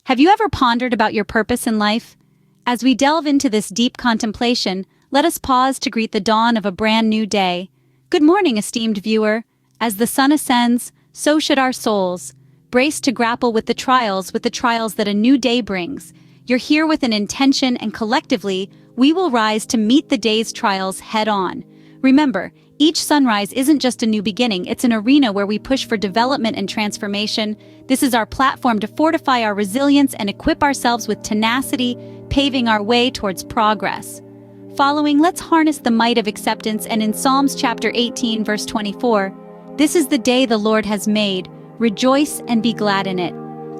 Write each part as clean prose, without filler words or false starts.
Have you ever pondered about your purpose in life? As we delve into this deep contemplation, let us pause to greet the dawn of a brand new day. Good morning, esteemed viewer. As the sun ascends, so should our souls. Brace to grapple with the trials that a new day brings. You're here with an intention, and collectively, we will rise to meet the day's trials head-on. Remember, each sunrise isn't just a new beginning, it's an arena where we push for development and transformation. This is our platform to fortify our resilience and equip ourselves with tenacity, paving our way towards progress. Following, let's harness the might of acceptance, and in Psalms chapter 18, verse 24, "This is the day the Lord has made. Rejoice and be glad in it."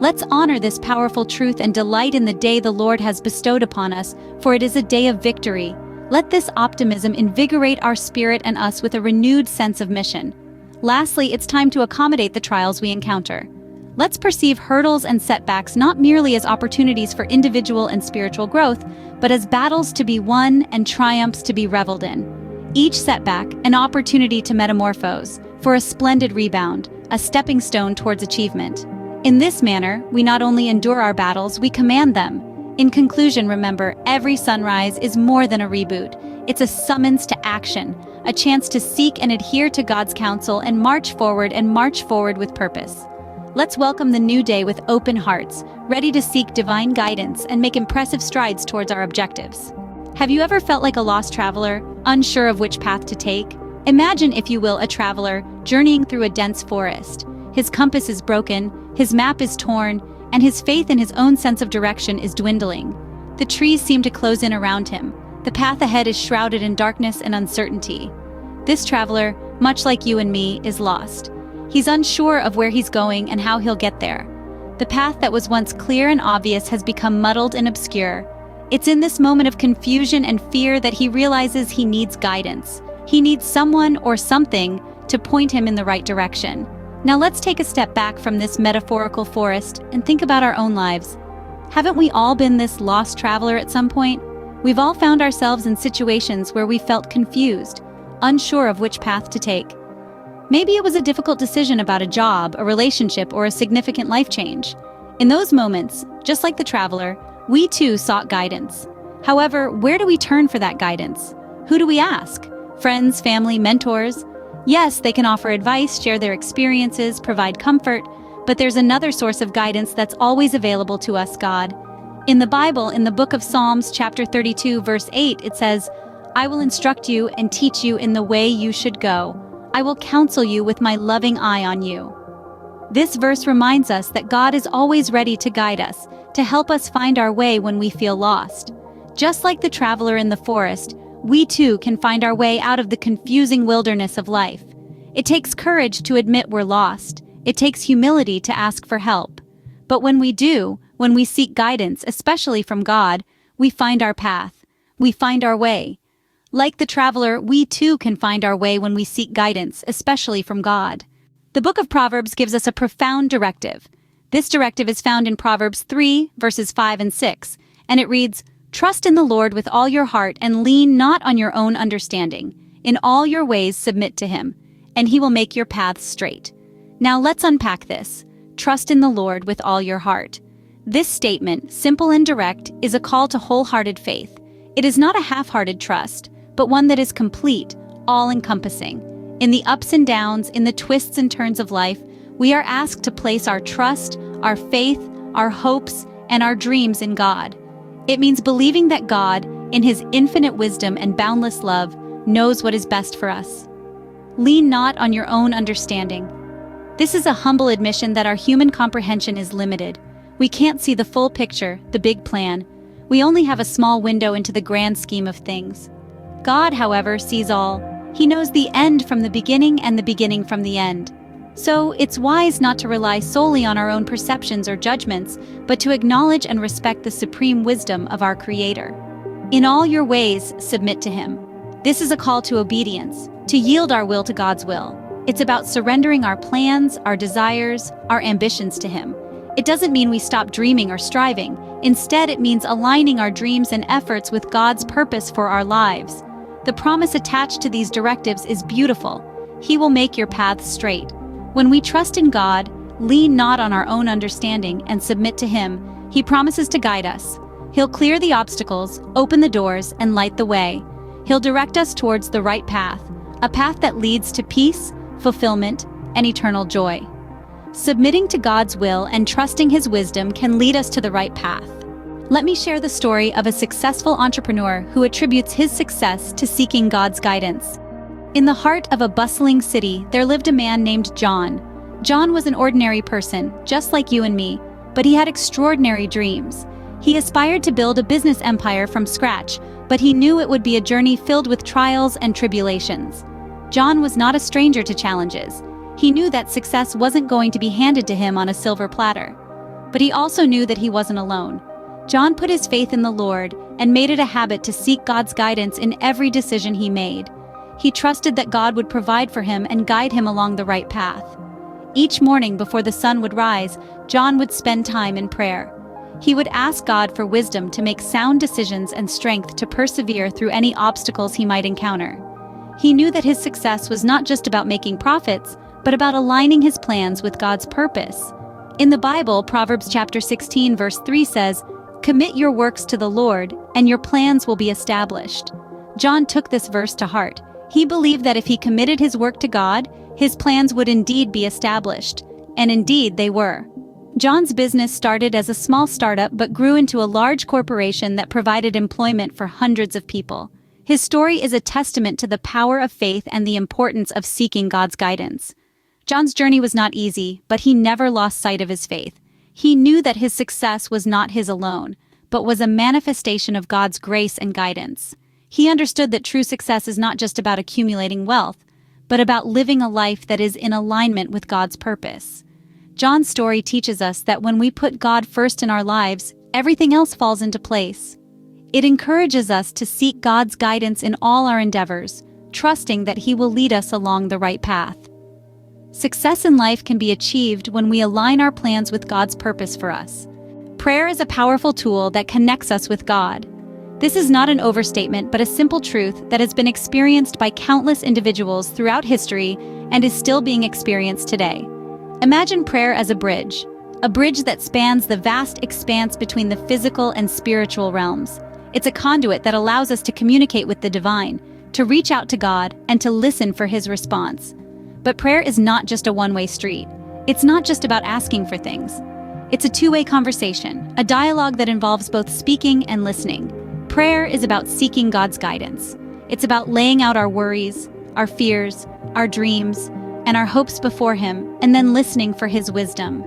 Let's honor this powerful truth and delight in the day the Lord has bestowed upon us, for it is a day of victory. Let this optimism invigorate our spirit and us with a renewed sense of mission. Lastly, it's time to accommodate the trials we encounter. Let's perceive hurdles and setbacks not merely as opportunities for individual and spiritual growth, but as battles to be won and triumphs to be reveled in. Each setback, an opportunity to metamorphose, for a splendid rebound, a stepping stone towards achievement. In this manner, we not only endure our battles, we command them. In conclusion, remember, every sunrise is more than a reboot. It's a summons to action, a chance to seek and adhere to God's counsel and march forward with purpose. Let's welcome the new day with open hearts, ready to seek divine guidance and make impressive strides towards our objectives. Have you ever felt like a lost traveler, unsure of which path to take? Imagine, if you will, a traveler journeying through a dense forest. His compass is broken, his map is torn, and his faith in his own sense of direction is dwindling. The trees seem to close in around him. The path ahead is shrouded in darkness and uncertainty. This traveler, much like you and me, is lost. He's unsure of where he's going and how he'll get there. The path that was once clear and obvious has become muddled and obscure. It's in this moment of confusion and fear that he realizes he needs guidance. He needs someone or something to point him in the right direction. Now let's take a step back from this metaphorical forest and think about our own lives. Haven't we all been this lost traveler at some point? We've all found ourselves in situations where we felt confused, unsure of which path to take. Maybe it was a difficult decision about a job, a relationship, or a significant life change. In those moments, just like the traveler, we too sought guidance. However, where do we turn for that guidance? Who do we ask? Friends, family, mentors? Yes, they can offer advice, share their experiences, provide comfort, but there's another source of guidance that's always available to us, God. In the Bible, in the book of Psalms, chapter 32, verse 8, it says, "I will instruct you and teach you in the way you should go. I will counsel you with my loving eye on you." This verse reminds us that God is always ready to guide us, to help us find our way when we feel lost. Just like the traveler in the forest, we too can find our way out of the confusing wilderness of life. It takes courage to admit we're lost. It takes humility to ask for help. But when we do, when we seek guidance, especially from God, we find our path. We find our way. Like the traveler, we too can find our way when we seek guidance, especially from God. The book of Proverbs gives us a profound directive. This directive is found in Proverbs 3, verses 5 and 6, and it reads, "Trust in the Lord with all your heart and lean not on your own understanding. In all your ways submit to him, and he will make your paths straight." Now let's unpack this. Trust in the Lord with all your heart. This statement, simple and direct, is a call to wholehearted faith. It is not a half-hearted trust, but one that is complete, all-encompassing. In the ups and downs, in the twists and turns of life, we are asked to place our trust, our faith, our hopes, and our dreams in God. It means believing that God, in his infinite wisdom and boundless love, knows what is best for us. Lean not on your own understanding. This is a humble admission that our human comprehension is limited. We can't see the full picture, the big plan. We only have a small window into the grand scheme of things. God, however, sees all. He knows the end from the beginning and the beginning from the end. So it's wise not to rely solely on our own perceptions or judgments, but to acknowledge and respect the supreme wisdom of our Creator. In all your ways, submit to him. This is a call to obedience, to yield our will to God's will. It's about surrendering our plans, our desires, our ambitions to him. It doesn't mean we stop dreaming or striving. Instead, it means aligning our dreams and efforts with God's purpose for our lives. The promise attached to these directives is beautiful. He will make your paths straight. When we trust in God, lean not on our own understanding, and submit to Him, He promises to guide us. He'll clear the obstacles, open the doors, and light the way. He'll direct us towards the right path, a path that leads to peace, fulfillment, and eternal joy. Submitting to God's will and trusting His wisdom can lead us to the right path. Let me share the story of a successful entrepreneur who attributes his success to seeking God's guidance. In the heart of a bustling city, there lived a man named John. John was an ordinary person, just like you and me, but he had extraordinary dreams. He aspired to build a business empire from scratch, but he knew it would be a journey filled with trials and tribulations. John was not a stranger to challenges. He knew that success wasn't going to be handed to him on a silver platter. But he also knew that he wasn't alone. John put his faith in the Lord and made it a habit to seek God's guidance in every decision he made. He trusted that God would provide for him and guide him along the right path. Each morning before the sun would rise, John would spend time in prayer. He would ask God for wisdom to make sound decisions and strength to persevere through any obstacles he might encounter. He knew that his success was not just about making profits, but about aligning his plans with God's purpose. In the Bible, Proverbs chapter 16 verse 3 says, "Commit your works to the Lord, and your plans will be established." John took this verse to heart. He believed that if he committed his work to God, his plans would indeed be established. And indeed they were. John's business started as a small startup but grew into a large corporation that provided employment for hundreds of people. His story is a testament to the power of faith and the importance of seeking God's guidance. John's journey was not easy, but he never lost sight of his faith. He knew that his success was not his alone, but was a manifestation of God's grace and guidance. He understood that true success is not just about accumulating wealth, but about living a life that is in alignment with God's purpose. John's story teaches us that when we put God first in our lives, everything else falls into place. It encourages us to seek God's guidance in all our endeavors, trusting that He will lead us along the right path. Success in life can be achieved when we align our plans with God's purpose for us. Prayer is a powerful tool that connects us with God. This is not an overstatement, but a simple truth that has been experienced by countless individuals throughout history and is still being experienced today. Imagine prayer as a bridge that spans the vast expanse between the physical and spiritual realms. It's a conduit that allows us to communicate with the divine, to reach out to God, and to listen for His response. But prayer is not just a one-way street. It's not just about asking for things. It's a two-way conversation, a dialogue that involves both speaking and listening. Prayer is about seeking God's guidance. It's about laying out our worries, our fears, our dreams, and our hopes before Him, and then listening for His wisdom.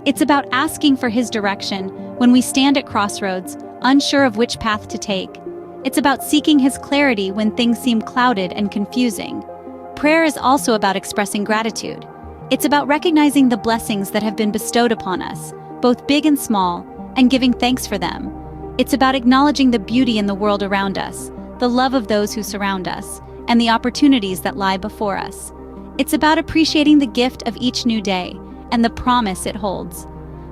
It's about asking for His direction when we stand at crossroads, unsure of which path to take. It's about seeking His clarity when things seem clouded and confusing. Prayer is also about expressing gratitude. It's about recognizing the blessings that have been bestowed upon us, both big and small, and giving thanks for them. It's about acknowledging the beauty in the world around us, the love of those who surround us, and the opportunities that lie before us. It's about appreciating the gift of each new day and the promise it holds.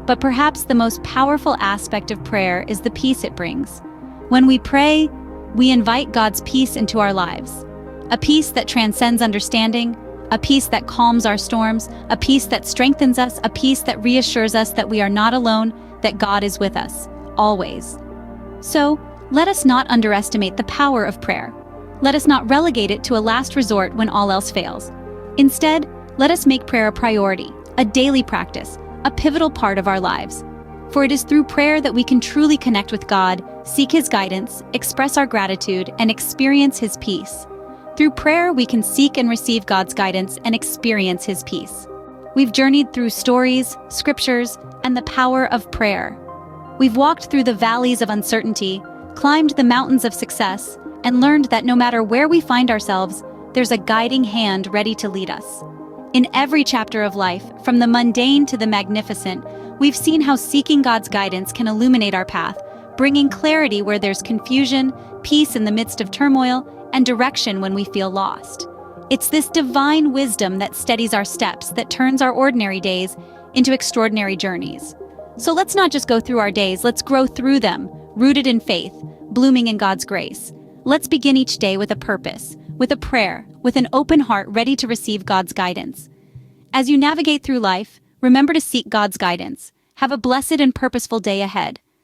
But perhaps the most powerful aspect of prayer is the peace it brings. When we pray, we invite God's peace into our lives. A peace that transcends understanding, a peace that calms our storms, a peace that strengthens us, a peace that reassures us that we are not alone, that God is with us, always. So, let us not underestimate the power of prayer. Let us not relegate it to a last resort when all else fails. Instead, let us make prayer a priority, a daily practice, a pivotal part of our lives. For it is through prayer that we can truly connect with God, seek His guidance, express our gratitude, and experience His peace. Through prayer, we can seek and receive God's guidance and experience His peace. We've journeyed through stories, scriptures, and the power of prayer. We've walked through the valleys of uncertainty, climbed the mountains of success, and learned that no matter where we find ourselves, there's a guiding hand ready to lead us. In every chapter of life, from the mundane to the magnificent, we've seen how seeking God's guidance can illuminate our path, bringing clarity where there's confusion, peace in the midst of turmoil, and direction when we feel lost. It's this divine wisdom that steadies our steps, that turns our ordinary days into extraordinary journeys. So let's not just go through our days, let's grow through them, rooted in faith, blooming in God's grace. Let's begin each day with a purpose, with a prayer, with an open heart ready to receive God's guidance. As you navigate through life, remember to seek God's guidance. Have a blessed and purposeful day ahead.